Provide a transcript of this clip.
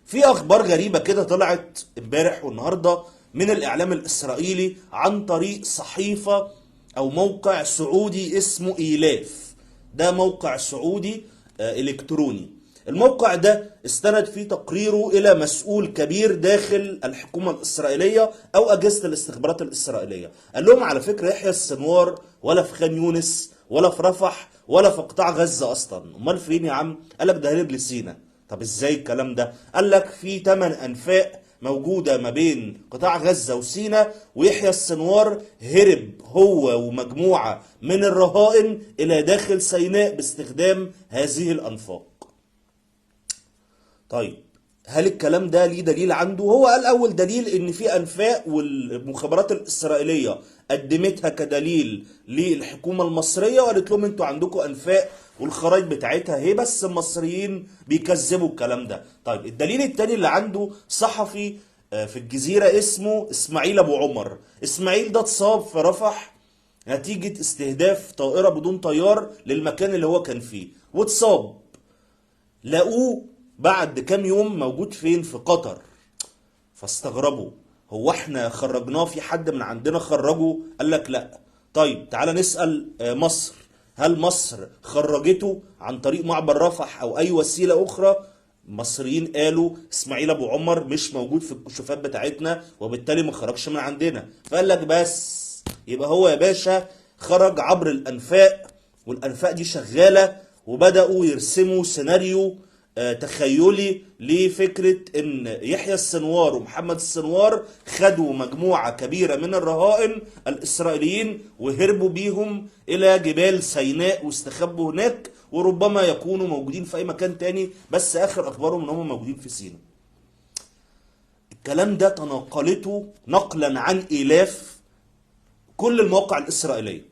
في اخبار غريبة كده طلعت امبارح والنهاردة من الاعلام الاسرائيلي عن طريق صحيفة او موقع سعودي اسمه ايلاف. ده موقع سعودي الكتروني. الموقع ده استند في تقريره الى مسؤول كبير داخل الحكومة الاسرائيلية او اجهزة الاستخبارات الاسرائيلية. قال لهم على فكرة يحيى السنوار ولا في خان يونس ولا في رفح ولا في قطاع غزة اصلا. امال فين يا عم؟ قال لك ده هرب لسينا. طب ازاي الكلام ده؟ قال لك في 8 انفاق موجودة ما بين قطاع غزة وسينا، ويحيى السنوار هرب هو ومجموعة من الرهائن الى داخل سيناء باستخدام هذه الانفاق. طيب هل الكلام ده ليه دليل عنده؟ هو قال اول دليل ان في انفاق والمخابرات الاسرائيليه قدمتها كدليل للحكومه المصريه وقالت لهم انتوا عندكم انفاق والخرايط بتاعتها اهي، بس المصريين بيكذبوا الكلام ده. طيب الدليل التاني اللي عنده صحفي في الجزيره اسمه اسماعيل ابو عمر. اسماعيل ده اتصاب في رفح نتيجه استهداف طائره بدون طيار للمكان اللي هو كان فيه واتصاب. لقوه بعد كام يوم موجود فين؟ في قطر. فاستغربوا، هو احنا خرجناه؟ في حد من عندنا خرجه؟ قال لك لا. طيب تعالى نسأل مصر، هل مصر خرجته عن طريق معبر رفح او اي وسيلة اخرى؟ المصريين قالوا اسماعيل ابو عمر مش موجود في الكشوفات بتاعتنا وبالتالي ما خرجش من عندنا. فقال لك بس يبقى هو يا باشا خرج عبر الانفاق، والانفاق دي شغالة، وبدأوا يرسموا سيناريو تخيلي لفكرة ان يحيى السنوار ومحمد السنوار خدوا مجموعة كبيرة من الرهائن الاسرائيليين وهربوا بيهم الى جبال سيناء واستخبوا هناك، وربما يكونوا موجودين في اي مكان تاني، بس اخر اخبارهم ان هم موجودين في سيناء. الكلام ده تناقلته نقلا عن الاف كل المواقع الاسرائيلية.